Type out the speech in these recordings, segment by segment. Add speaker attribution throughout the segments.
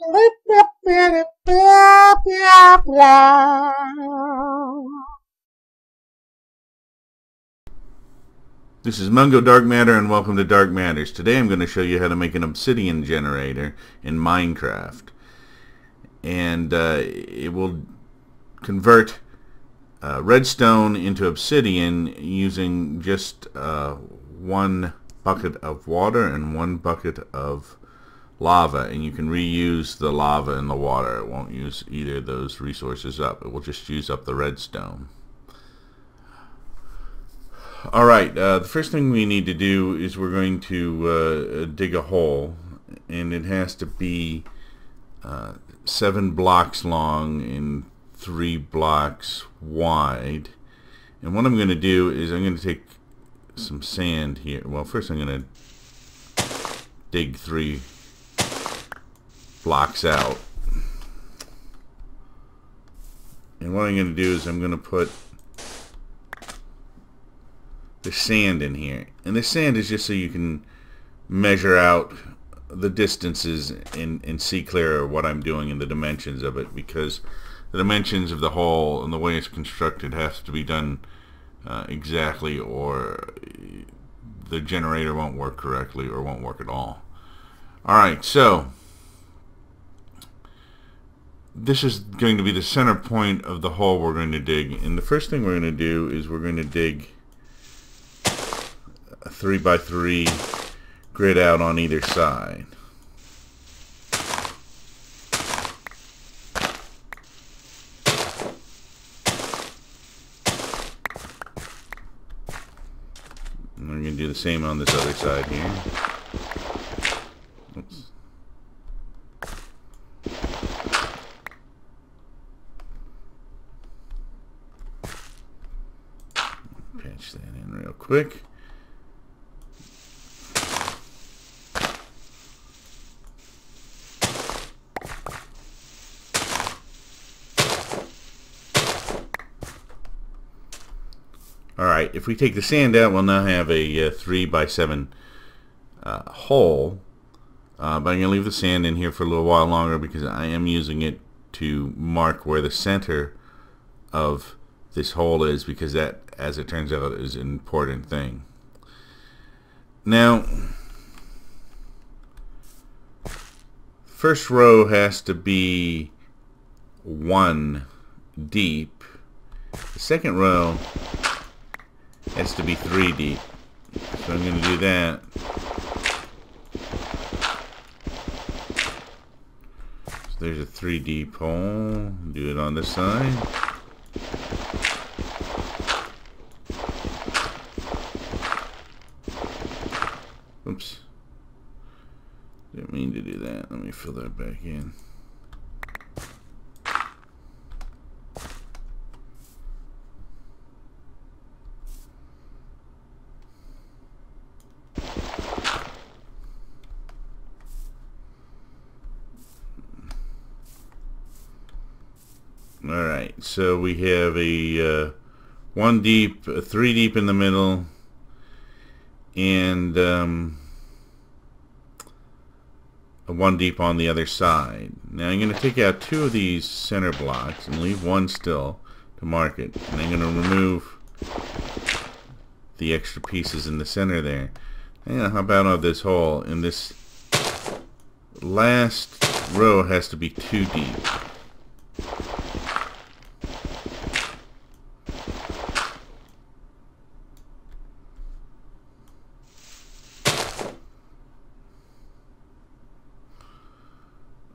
Speaker 1: This is Mungo Darkmatter and welcome to Dark Matters. Today I'm going to show you how to make an obsidian generator in Minecraft. And it will convert redstone into obsidian using just one bucket of water and one bucket of lava. And you can reuse the lava and the water. It won't use either of those resources up. It will just use up the redstone. Alright, the first thing we need to do is we're going to dig a hole, and it has to be 7 blocks long and 3 blocks wide. And what I'm going to do is I'm going to take some sand here. Well, first I'm going to dig 3 blocks out. And what I'm going to do is I'm going to put the sand in here, and the sand is just so you can measure out the distances and see clearer what I'm doing in the dimensions of it, because the dimensions of the hole and the way it's constructed has to be done exactly, or the generator won't work correctly or won't work at all. Alright, so this is going to be the center point of the hole we're going to dig, and the first thing we're going to do is we're going to dig a 3x3 grid out on either side. And we're going to do the same on this other side here. Oops. Patch that in real quick. Alright, if we take the sand out, we'll now have a 3x7 hole. But I'm going to leave the sand in here for a little while longer because I am using it to mark where the center of this hole is, because that, as it turns out, is an important thing. Now, first row has to be 1 deep. The second row has to be 3 deep. So I'm going to do that. So there's a 3 deep hole. Do it on this side. Oops. Didn't mean to do that. Let me fill that back in. Alright, so we have a 1 deep, a 3 deep in the middle, and a 1 deep on the other side. Now I'm going to take out 2 of these center blocks and leave 1 still to mark it. And I'm going to remove the extra pieces in the center there. And how about on this hole? And this last row has to be 2 deep.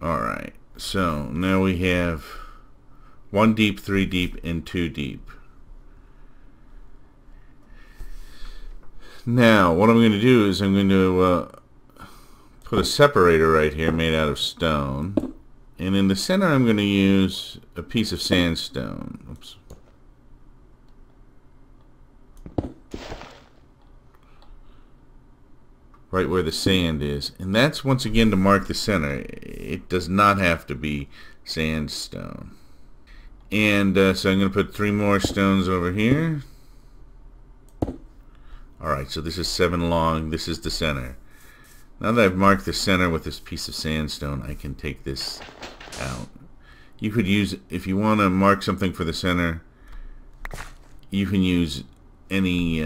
Speaker 1: Alright, so now we have 1 deep, 3 deep, and 2 deep. Now, what I'm going to do is I'm going to put a separator right here made out of stone. And in the center I'm going to use a piece of sandstone. Oops. Right where the sand is, and that's once again to mark the center. It does not have to be sandstone. And so I'm going to put 3 more stones over here. Alright, so this is 7 long. This is the center. Now that I've marked the center with this piece of sandstone, I can take this out. You could use, if you want to mark something for the center, you can use any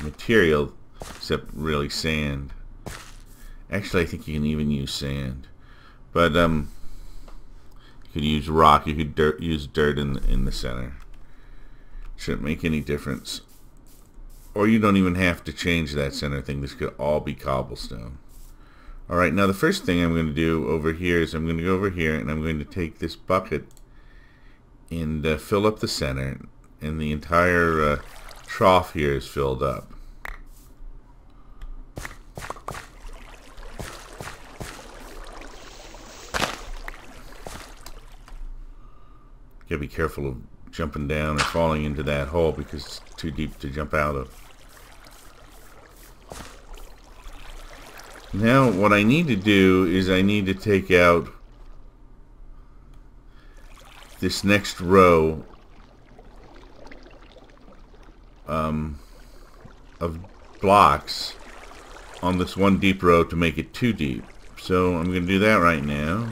Speaker 1: material except really sand. Actually, I think you can even use sand. But you could use rock, you could use dirt in the center. Shouldn't make any difference. Or you don't even have to change that center thing. This could all be cobblestone. Alright, now the first thing I'm going to do over here is I'm going to go over here and I'm going to take this bucket and fill up the center, and the entire trough here is filled up. Gotta be careful of jumping down or falling into that hole because it's too deep to jump out of. Now what I need to do is I need to take out this next row of blocks on this one deep row to make it too deep. So I'm going to do that right now.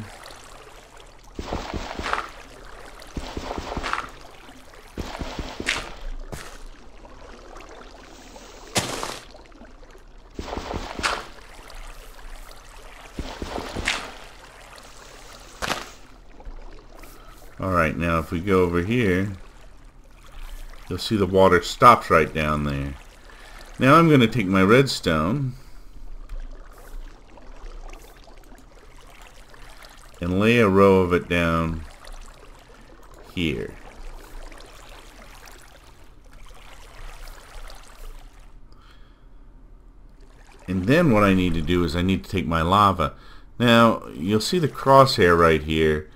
Speaker 1: Alright, now if we go over here, you'll see the water stops right down there. Now I'm going to take my redstone and lay a row of it down here. And then what I need to do is I need to take my lava. Now you'll see the crosshair right here.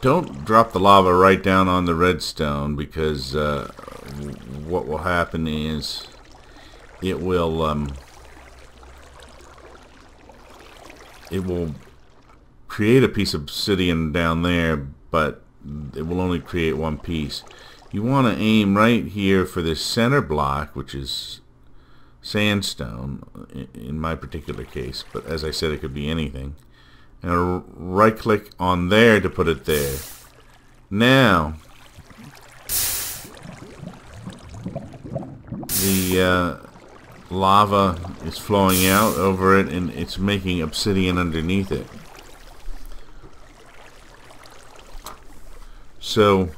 Speaker 1: Don't drop the lava right down on the redstone, because what will happen is it will create a piece of obsidian down there, but it will only create one piece. You want to aim right here for this center block, which is sandstone in my particular case, but as I said, it could be anything. And right click on there to put it there. Now the lava is flowing out over it and it's making obsidian underneath it. So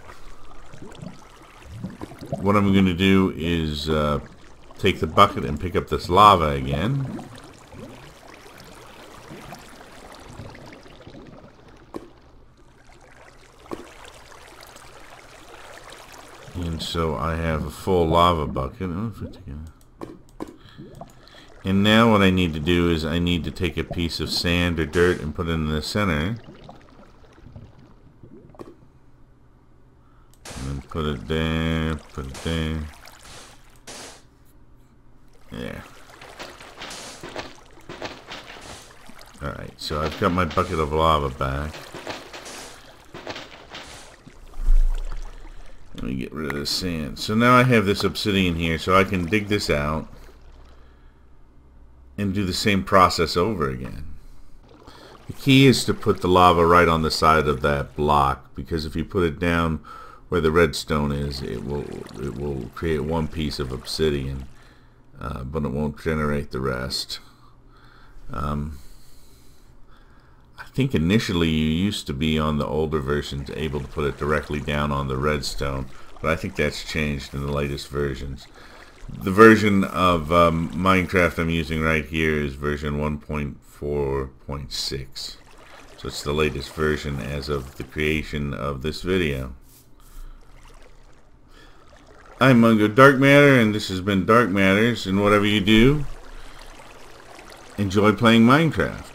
Speaker 1: what I'm going to do is take the bucket and pick up this lava again. And so I have a full lava bucket. And now what I need to do is I need to take a piece of sand or dirt and put it in the center. And then put it there, put it there. There. Alright, so I've got my bucket of lava back. Let me get rid of the sand. So now I have this obsidian here, so I can dig this out and do the same process over again. The key is to put the lava right on the side of that block, because if you put it down where the redstone is, it will create one piece of obsidian, but it won't generate the rest. I think initially you used to be on the older versions able to put it directly down on the redstone, but I think that's changed in the latest versions. The version of Minecraft I'm using right here is version 1.4.6, so it's the latest version as of the creation of this video. I'm Mungo Darkmatter, and this has been Dark Matters, and whatever you do, enjoy playing Minecraft.